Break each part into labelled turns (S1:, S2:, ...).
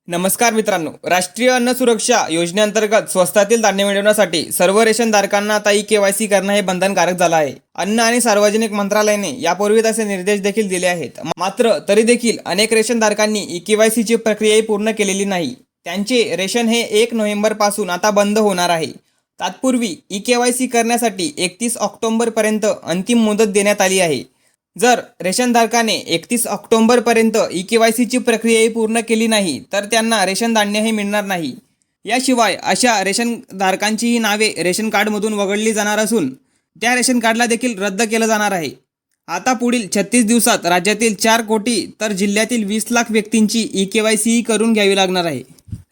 S1: नमस्कार मित्रांनो, राष्ट्रीय अन्न सुरक्षा योजनेअंतर्गत स्वस्तातील धान्य मिळवण्यासाठी सर्व रेशनधारकांना आता ई-केवायसी करणं हे बंधनकारक झालं आहे। अन्न आणि सार्वजनिक मंत्रालयाने यापूर्वी असे निर्देश देखील दिले आहेत। मात्र तरी देखील अनेक रेशनधारकांनी ई-केवायसीची प्रक्रियाही पूर्ण केलेली नाही। त्यांचे रेशन हे 1 नोव्हेंबर पासून आता बंद होणार आहे। तत्पूर्वी ई-केवायसी करण्यासाठी 31 ऑक्टोबर पर्यंत अंतिम मुदत देण्यात आली आहे। जर रेशनधारकाने 31 ऑक्टोबरपर्यंत ई-केवायसीची प्रक्रियाही पूर्ण केली नाही तर त्यांना रेशन धान्यही मिळणार नाही। याशिवाय अशा रेशनधारकांचीही नावे रेशन कार्डमधून वगळली जाणार असून त्या रेशन कार्डला देखील रद्द केलं जाणार आहे। आता पुढील 36 दिवसात राज्यातील 4 कोटी तर जिल्ह्यातील 20 लाख व्यक्तींची ई-केवायसीही करून घ्यावी लागणार आहे।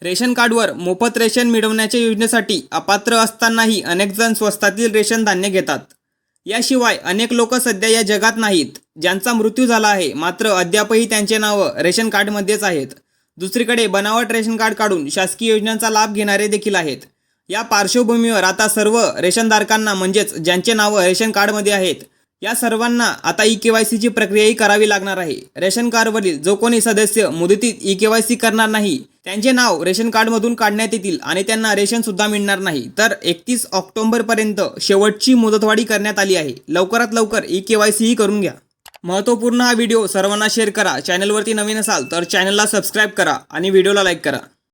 S1: रेशन कार्डवर मोफत रेशन मिळवण्याच्या योजनेसाठी अपात्र असतानाही अनेक जण स्वस्तातील रेशन धान्य घेतात। याशिवाय अनेक लोक सध्या या जगात नाहीत, ज्यांचा मृत्यू झाला आहे, मात्र अद्यापही त्यांचे नावं रेशन कार्डमध्येच आहेत। दुसरीकडे बनावट रेशन कार्ड काढून शासकीय योजनांचा लाभ घेणारे देखील आहेत। या पार्श्वभूमीवर आता सर्व रेशनधारकांना म्हणजेच ज्यांचे नावं रेशन कार्डमध्ये आहेत या सर्वांना आता ई-केवायसीची प्रक्रियाही करावी लागणार आहे। रेशन कार्डवरील जो कोणी सदस्य मुदतीत ई-केवायसी करणार नाही त्यांचे नाव रेशन कार्डमधून काढण्यात येतील आणि त्यांना रेशन सुद्धा मिळणार नाही। तर 31 ऑक्टोबरपर्यंत शेवटची मुदतवाढी करण्यात आली आहे। लवकरात लवकर ई-केवायसीही करून घ्या। महत्त्वपूर्ण हा व्हिडिओ सर्वांना शेअर करा। चॅनलवरती नवीन असाल तर चॅनलला सबस्क्राईब करा आणि व्हिडिओला लाईक करा।